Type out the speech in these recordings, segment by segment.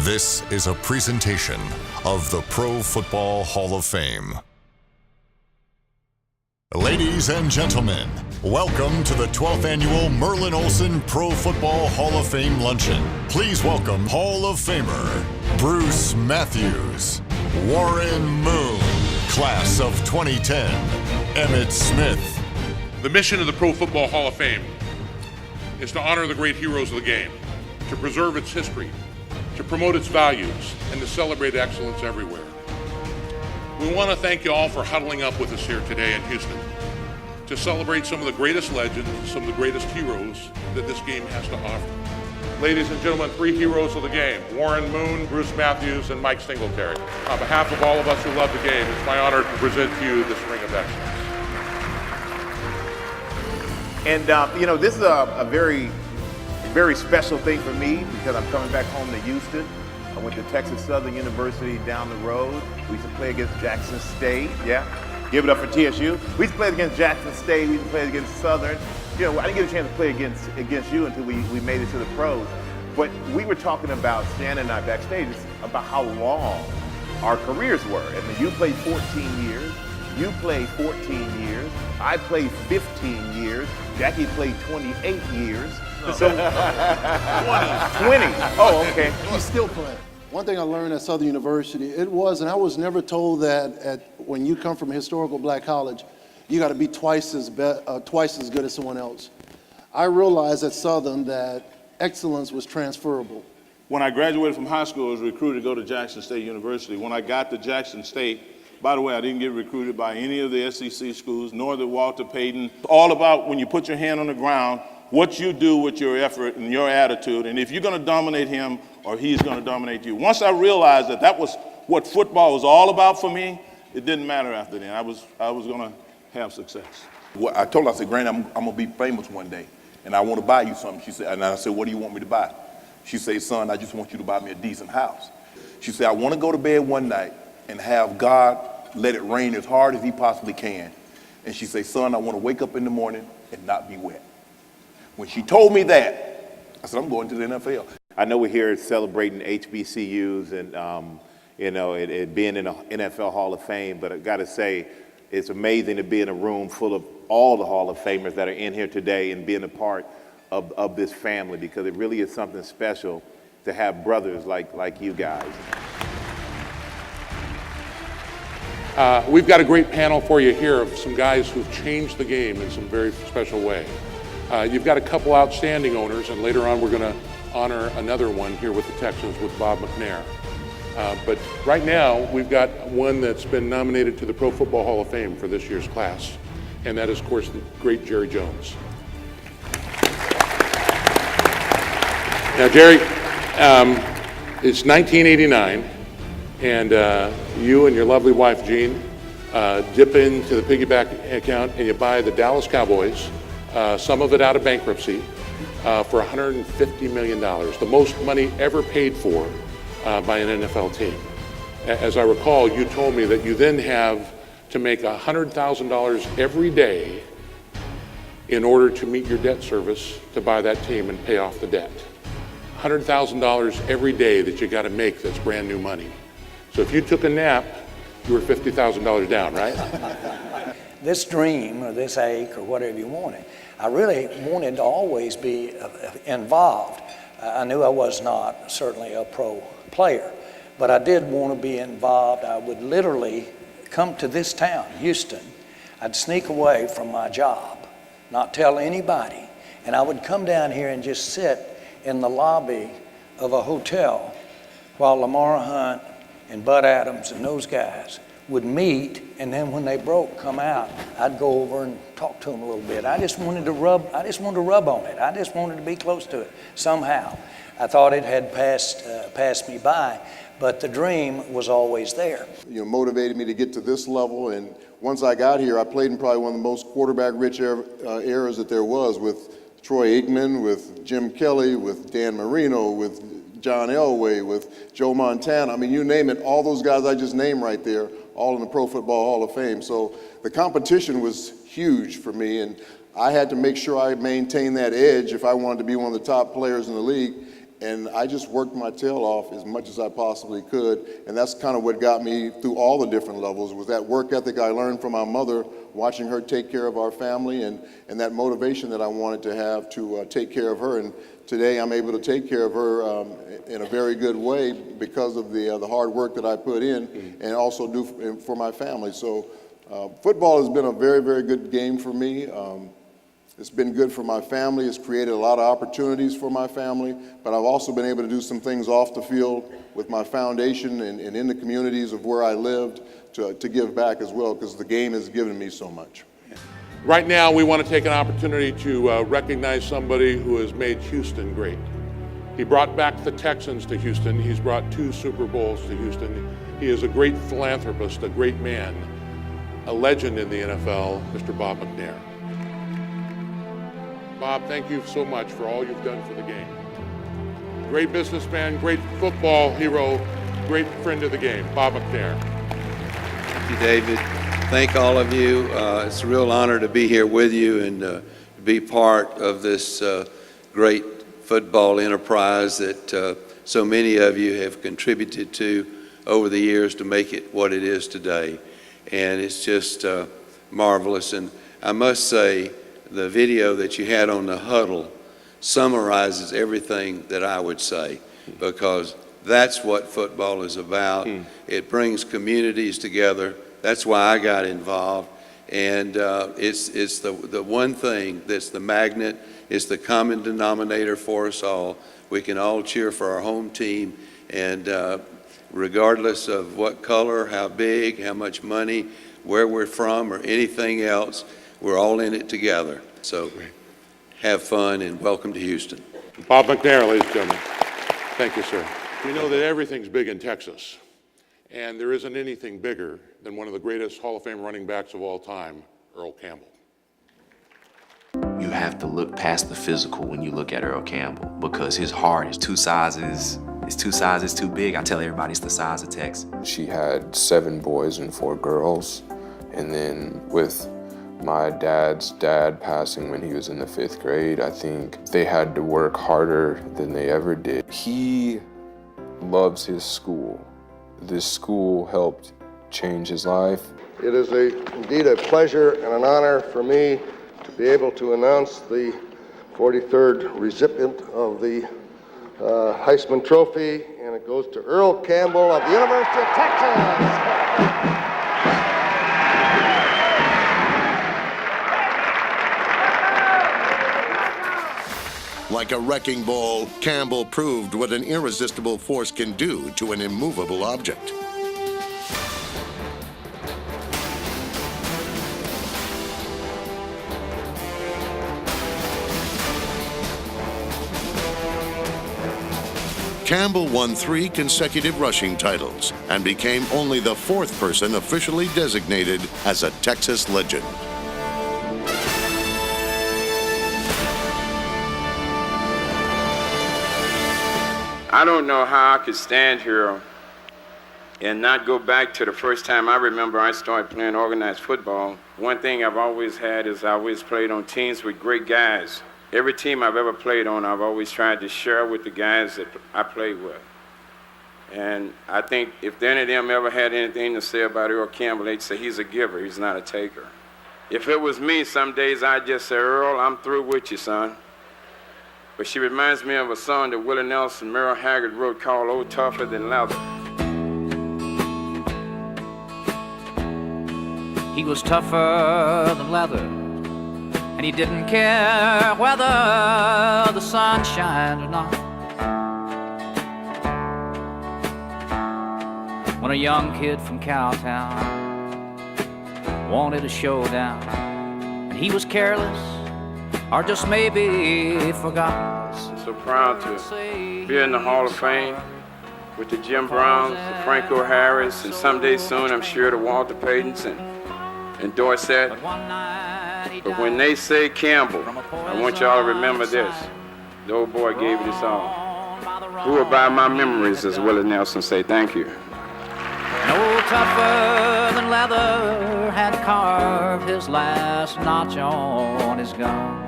This is a presentation of the Pro Football Hall of Fame. Ladies and gentlemen, welcome to the 12th Annual Merlin Olsen Pro Football Hall of Fame Luncheon. Please welcome Hall of Famer Bruce Matthews, Warren Moon, Class of 2010, Emmitt Smith. The mission of the Pro Football Hall of Fame is to honor the great heroes of the game, to preserve its history, to promote its values, and to celebrate excellence everywhere. We want to thank you all for huddling up with us here today in Houston to celebrate some of the greatest legends, some of the greatest heroes that this game has to offer. Ladies and gentlemen, three heroes of the game: Warren Moon, Bruce Matthews, and Mike Singletary. On behalf of all of us who love the game, it's my honor to present to you this ring of excellence. And this is a very special thing for me because I'm coming back home to Houston. I went to Texas Southern University down the road. We used to play against Jackson State. Yeah, give it up for TSU. We used to play against Jackson State. We used to play against Southern. I didn't get a chance to play against you until we made it to the pros. But we were talking about, Stan and I backstage, about how long our careers were. And you played 14 years. You played 14 years. I played 15 years. Jackie played 28 years. So 20. Oh, okay. He's still playing. One thing I learned at Southern University, and I was never told that when you come from a historical black college, you got to be twice as good as someone else. I realized at Southern that excellence was transferable. When I graduated from high school, I was recruited to go to Jackson State University. When I got to Jackson State, by the way, I didn't get recruited by any of the SEC schools, nor the Walter Payton. All about when you put your hand on the ground, what you do with your effort and your attitude, and if you're going to dominate him or he's going to dominate you. Once I realized that was what football was all about for me, it didn't matter after then. I was going to have success. I told her, I said, Granny, I'm going to be famous one day, and I want to buy you something. She said, and I said, what do you want me to buy? She said, son, I just want you to buy me a decent house. She said, I want to go to bed one night and have God let it rain as hard as he possibly can. And she said, son, I want to wake up in the morning and not be wet. When she told me that, I said, I'm going to the NFL. I know we're here celebrating HBCUs and, it being in the NFL Hall of Fame, but I got to say, it's amazing to be in a room full of all the Hall of Famers that are in here today and being a part of this family, because it really is something special to have brothers like you guys. We've got a great panel for you here of some guys who've changed the game in some very special way. You've got a couple outstanding owners, and later on we're going to honor another one here with the Texans with Bob McNair. But right now we've got one that's been nominated to the Pro Football Hall of Fame for this year's class, and that is, of course, the great Jerry Jones. Now, Jerry, it's 1989, and you and your lovely wife, Jean, dip into the piggyback account and you buy the Dallas Cowboys, some of it out of bankruptcy, for $150 million, the most money ever paid for by an NFL team. As I recall, you told me that you then have to make $100,000 every day in order to meet your debt service to buy that team and pay off the debt. $100,000 every day that you got to make that's brand new money. So if you took a nap, you were $50,000 down, right? This dream or this ache or whatever you wanted, I really wanted to always be involved. I knew I was not certainly a pro player, but I did want to be involved. I would literally come to this town, Houston. I'd sneak away from my job, not tell anybody, and I would come down here and just sit in the lobby of a hotel while Lamar Hunt and Bud Adams and those guys would meet, and then when they broke, come out, I'd go over and talk to them a little bit. I just wanted to rub on it. I just wanted to be close to it somehow. I thought it had passed me by, but the dream was always there. Motivated me to get to this level, and once I got here, I played in probably one of the most quarterback-rich eras that there was, with Troy Aikman, with Jim Kelly, with Dan Marino, with John Elway, with Joe Montana. I mean, you name it, all those guys I just named right there, all in the Pro Football Hall of Fame. So the competition was huge for me, and I had to make sure I maintained that edge if I wanted to be one of the top players in the league. and I just worked my tail off as much as I possibly could, and that's kind of what got me through all the different levels, was that work ethic I learned from my mother, watching her take care of our family, and that motivation that I wanted to have to take care of her. And today I'm able to take care of her in a very good way because of the hard work that I put in and also do for my family. So football has been a very, very good game for me. It's been good for my family. It's created a lot of opportunities for my family, but I've also been able to do some things off the field with my foundation and in the communities of where I lived to give back as well, because the game has given me so much. Right now, we want to take an opportunity to recognize somebody who has made Houston great. He brought back the Texans to Houston. He's brought 2 Super Bowls to Houston. He is a great philanthropist, a great man, a legend in the NFL, Mr. Bob McNair. Bob, thank you so much for all you've done for the game. Great businessman, great football hero, great friend of the game, Bob McNair. Thank you, David. Thank all of you. It's a real honor to be here with you and to be part of this great football enterprise that so many of you have contributed to over the years to make it what it is today. And it's just marvelous. And I must say, the video that you had on the huddle summarizes everything that I would say, because that's what football is about. It brings communities together. That's why I got involved. And it's the one thing that's the magnet. It's the common denominator for us all. We can all cheer for our home team, and regardless of what color, how big, how much money, where we're from, or anything else, we're all in it together. So have fun and welcome to Houston. Bob McNair, ladies and gentlemen. Thank you, sir. We know that everything's big in Texas, and there isn't anything bigger than one of the greatest Hall of Fame running backs of all time, Earl Campbell. You have to look past the physical when you look at Earl Campbell, because his heart is 2 sizes. It's 2 sizes too big. I tell everybody it's the size of Texas. She had 7 boys and 4 girls, and then with my dad's dad passing when he was in the 5th grade, I think they had to work harder than they ever did. He loves his school. This school helped change his life. It is indeed a pleasure and an honor for me to be able to announce the 43rd recipient of the Heisman Trophy, and it goes to Earl Campbell of the University of Texas. Like a wrecking ball, Campbell proved what an irresistible force can do to an immovable object. Campbell won 3 consecutive rushing titles and became only the 4th person officially designated as a Texas legend. I don't know how I could stand here and not go back to the first time I remember I started playing organized football. One thing I've always had is I always played on teams with great guys. Every team I've ever played on, I've always tried to share with the guys that I played with. And I think if any of them ever had anything to say about Earl Campbell, they'd say he's a giver, he's not a taker. If it was me, some days I'd just say, Earl, I'm through with you, son. But she reminds me of a song that Willie Nelson, Merle Haggard wrote called "Oh Tougher Than Leather." He was tougher than leather, and he didn't care whether the sun shined or not. When a young kid from Cowtown wanted a showdown, and he was careless or just maybe forgot. I'm so proud to be in the Hall of Fame with the Jim Browns, the Franco Harris, and someday soon I'm sure the Walter Paytons and Dorsett. But when they say Campbell, I want y'all to remember this. The old boy gave it his all. Who will buy my memories, as Willie Nelson say. Thank you. No tougher than leather had carved his last notch on his gun.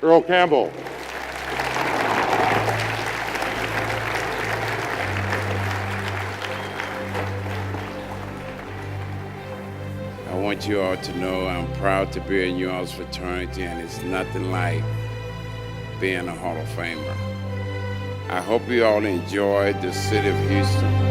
Earl Campbell. I want you all to know I'm proud to be in you all's fraternity, and it's nothing like being a Hall of Famer. I hope you all enjoyed the city of Houston.